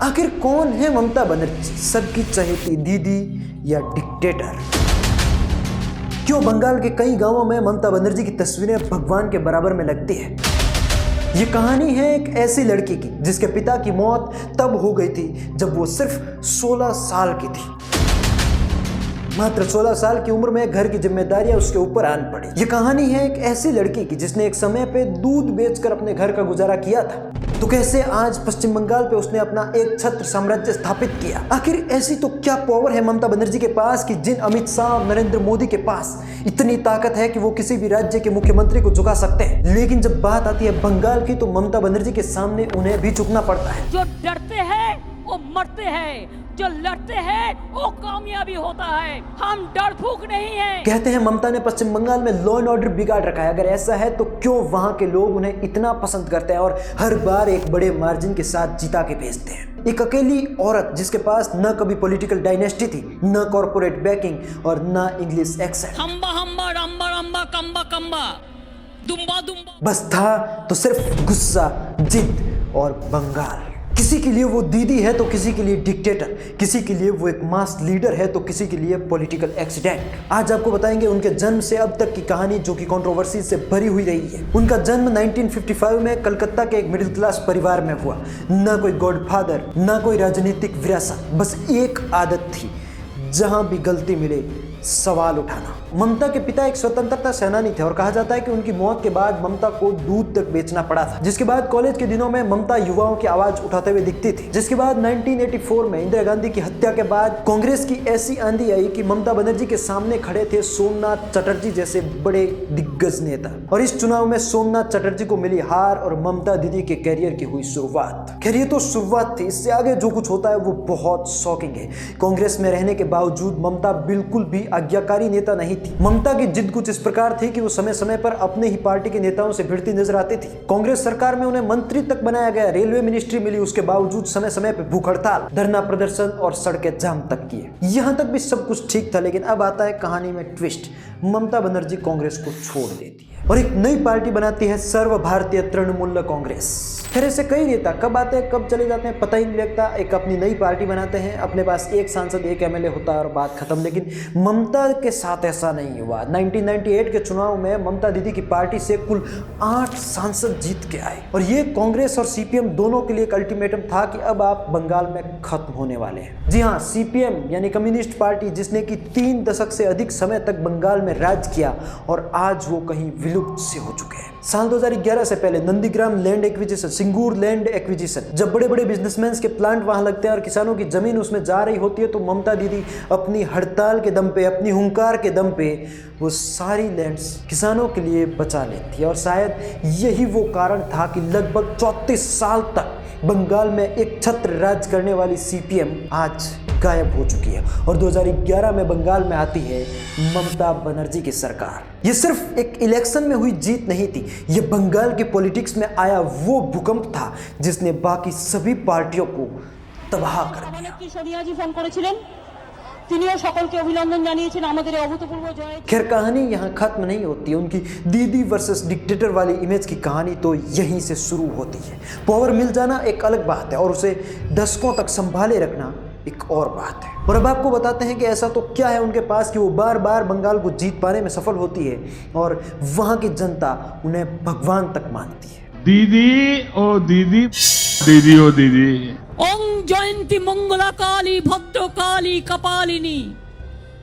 आखिर कौन है ममता बनर्जी, सबकी चहेती दीदी या डिक्टेटर? क्यों बंगाल के कई गांवों में ममता बनर्जी की तस्वीरें भगवान के बराबर में लगती है? ये कहानी है एक ऐसी लड़की की जिसके पिता की मौत तब हो गई थी जब वो सिर्फ 16 साल की थी। मात्र 16 साल की उम्र में घर की जिम्मेदारियां उसके ऊपर आन पड़ी। ये कहानी है एक ऐसी लड़की की जिसने एक समय पे दूध बेचकर अपने घर का गुजारा किया था, तो कैसे आज पश्चिम बंगाल पे उसने अपना एक छत्र साम्राज्य स्थापित किया। आखिर ऐसी तो क्या पावर है ममता बनर्जी के पास कि जिन अमित शाह और नरेंद्र मोदी के पास इतनी ताकत है कि वो किसी भी राज्य के मुख्यमंत्री को झुका सकते हैं, लेकिन जब बात आती है बंगाल की तो ममता बनर्जी के सामने उन्हें भी झुकना पड़ता है। जो डरते हैं वो मरते हैं, जो लड़ते हैं वो कामयाबी होता है। हम डरपोक नहीं हैं। कहते हैं ममता ने पश्चिम बंगाल में लॉ एंड ऑर्डर बिगाड़ रखा है। अगर ऐसा है तो क्यों वहां के लोग उन्हें इतना पसंद करते हैं और हर बार एक बड़े मार्जिन के साथ जिता के भेजते हैं? एक अकेली औरत जिसके पास न कभी पॉलिटिकल डायनेस्टी थी, न कॉर्पोरेट बैकिंग और न इंग्लिश एक्सेंट। हम्बा हम्बा रंबा रंबा कंबा कंबा दुम्बा दुम्बा बस था तो सिर्फ गुस्सा, जिद और बंगाल। किसी के लिए वो दीदी है तो किसी के लिए डिक्टेटर, किसी के लिए वो एक मास लीडर है तो किसी के लिए पॉलिटिकल एक्सीडेंट। आज आपको बताएंगे उनके जन्म से अब तक की कहानी जो कि कंट्रोवर्सी से भरी हुई रही है। उनका जन्म 1955 में कलकत्ता के एक मिडिल क्लास परिवार में हुआ। ना कोई गॉडफादर, ना कोई राजनीतिक विरासत, बस एक आदत थी, जहां भी गलती मिले सवाल उठाना। ममता के पिता एक स्वतंत्रता सेनानी थे और कहा जाता है कि उनकी मौत के बाद ममता को दूध तक बेचना पड़ा था। जिसके बाद कॉलेज के दिनों में ममता युवाओं की आवाज उठाते हुए दिखती थी। जिसके बाद 1984 में इंदिरा गांधी की हत्या के बाद कांग्रेस की ऐसी आंधी आई कि ममता बनर्जी के सामने खड़े थे सोमनाथ चटर्जी जैसे बड़े दिग्गज नेता, और इस चुनाव में सोमनाथ चटर्जी को मिली हार और ममता दीदी के कैरियर की हुई शुरुआत। खैर ये तो शुरुआत थी, इससे आगे जो कुछ होता है वो बहुत शॉकिंग है। कांग्रेस में रहने के बावजूद ममता बिल्कुल भी आज्ञाकारी नेता नहीं थी। ममता की जिद कुछ इस प्रकार थी कि वो समय समय पर अपने ही पार्टी के नेताओं से भिड़ती नजर आती थी। कांग्रेस सरकार में उन्हें मंत्री तक बनाया गया, रेलवे मिनिस्ट्री मिली, उसके बावजूद समय समय पर भूख हड़ताल, धरना प्रदर्शन और सड़कें जाम तक किए। यहां तक भी सब कुछ ठीक था, लेकिन अब आता है कहानी में ट्विस्ट। ममता बनर्जी कांग्रेस को छोड़ देती है और एक नई पार्टी बनाती है, सर्व भारतीय तृणमूल कांग्रेस। फिर ऐसे कई नेता कब आते हैं कब चले जाते हैं पता ही नहीं लगता। एक अपनी नई पार्टी बनाते हैं, अपने पास एक सांसद एक एमएलए होता है और बात खत्म। लेकिन ममता के साथ ऐसा नहीं हुआ। 1998 के चुनाव में ममता दीदी की पार्टी से कुल 8 सांसद जीत के आए और ये कांग्रेस और सीपीएम दोनों के लिए एक अल्टीमेटम था कि अब आप बंगाल में खत्म होने वाले हैं। जी हाँ, सीपीएम यानी कम्युनिस्ट पार्टी, जिसने कि 3 दशक से अधिक समय तक बंगाल में राज किया और आज वो कहीं विलुप्त से हो चुके हैं। साल 2011 से पहले Nandigram land acquisition, Singur land acquisition, जब बड़े बड़े बिजनेसमैन के प्लांट वहां लगते हैं और किसानों की जमीन उसमें जा रही होती है, तो ममता दीदी अपनी हड़ताल के दम पे, अपनी हुंकार के दम पे वो सारी लैंड्स किसानों के लिए बचा लेती है। और शायद यही वो कारण था कि लगभग 34 साल तक बंगाल में एक छत्र राज करने वाली सीपीएम आज गायब हो चुकी है और 2011 में बंगाल में आती है ममता बनर्जी की सरकार। ये सिर्फ एक इलेक्शन में हुई जीत नहीं थी, ये बंगाल के पॉलिटिक्स में आया वो भूकंप था जिसने बाकी सभी पार्टियों को तबाह कर दिया। खैर कहानी यहाँ खत्म नहीं होती। उनकी दीदी वर्सेस डिक्टेटर वाली इमेज की कहानी तो यहीं से शुरू होती है। पावर मिल जाना एक अलग बात है और उसे दशकों तक संभाले रखना एक और बात है। और अब आपको बताते हैं कि ऐसा तो क्या है उनके पास कि वो बार बार बंगाल को जीत पाने में सफल होती है और वहां की जनता उन्हें भगवान तक मानती है। दीदी ओ दीदी, दीदी ओ दीदी। ओम जयंती मंगला काली भद्र काली कपालिनी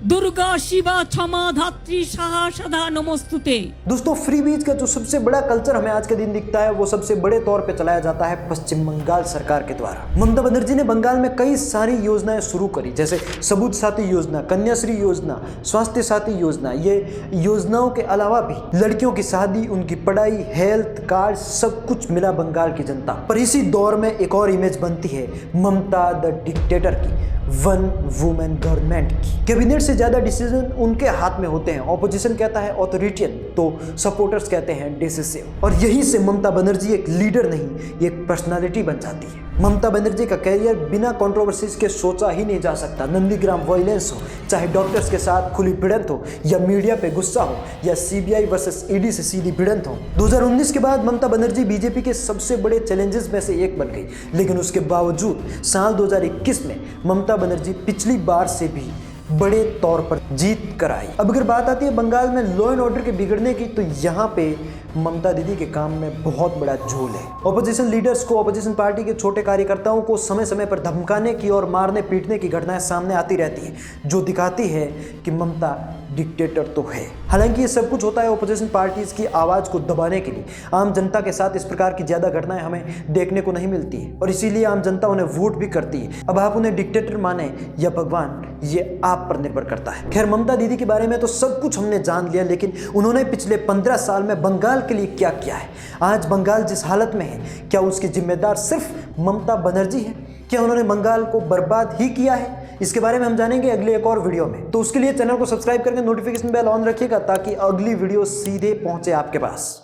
दुर्गा शिवा क्षमा धात्री सहा सदा नमस्तुते। दोस्तों, फ्री बीज का जो सबसे बड़ा कल्चर हमें आज के दिन दिखता है वो सबसे बड़े तौर पे चलाया जाता है पश्चिम बंगाल सरकार के द्वारा। ममता बनर्जी ने बंगाल में कई सारी योजनाएं शुरू करी, जैसे सबूत साथी योजना, कन्याश्री योजना, स्वास्थ्य साथी योजना। ये योजनाओं के अलावा भी लड़कियों की शादी, उनकी पढ़ाई, हेल्थ कार्ड, सब कुछ मिला बंगाल की जनता। पर इसी दौर में एक और इमेज बनती है ममता द डिक्टेटर की, वन वुमेन गवर्नमेंट की। कैबिनेट से से ज़्यादा डिसीजन उनके हाथ में होते हैं। ऑपोजिशन कहता है ऑथोरिटियन, तो सपोर्टर्स कहते हैं डिसिसिव। और यहीं से ममता बनर्जी एक लीडर नहीं, एक पर्सनालिटी बन जाती है। ममता बनर्जी का कैरियर बिना कंट्रोवर्सीज के सोचा ही नहीं जा सकता। नंदीग्राम वायलेंस हो, चाहे डॉक्टर्स के साथ खुली भिड़ंत हो, या मीडिया पे गुस्सा हो, या सीबीआई वर्सेस ईडी से सीधी भिड़ंत हो, 2019 के बाद ममता बनर्जी बीजेपी के सबसे बड़े चैलेंजेस में से एक बन गई। लेकिन उसके बावजूद साल 2021 में ममता बनर्जी पिछली बार से भी बड़े तौर पर जीत कर आई। अब अगर बात आती है बंगाल में लॉ एंड ऑर्डर के बिगड़ने की, तो यहाँ पे ममता दीदी के काम में बहुत बड़ा झोल है। ऑपोजिशन लीडर्स को, ऑपोजिशन पार्टी के छोटे कार्यकर्ताओं को समय समय पर धमकाने की और मारने पीटने की घटनाएं सामने आती रहती हैं, जो दिखाती है कि ममता डिक्टेटर तो है। हालांकि ये सब कुछ होता है ऑपोजिशन पार्टीज की आवाज़ को दबाने के लिए। आम जनता के साथ इस प्रकार की ज़्यादा घटनाएं हमें देखने को नहीं मिलती है, और इसीलिए आम जनता उन्हें वोट भी करती है। अब आप उन्हें डिक्टेटर माने या भगवान, ये आप पर निर्भर करता है। खैर, ममता दीदी के बारे में तो सब कुछ हमने जान लिया, लेकिन उन्होंने पिछले 15 साल में बंगाल के लिए क्या किया है? आज बंगाल जिस हालत में है, क्या उसकी जिम्मेदार सिर्फ ममता बनर्जी है? क्या उन्होंने बंगाल को बर्बाद ही किया है? इसके बारे में हम जानेंगे अगले एक और वीडियो में। तो उसके लिए चैनल को सब्सक्राइब करके नोटिफिकेशन बेल ऑन रखिएगा, ताकि अगली वीडियो सीधे पहुंचे आपके पास।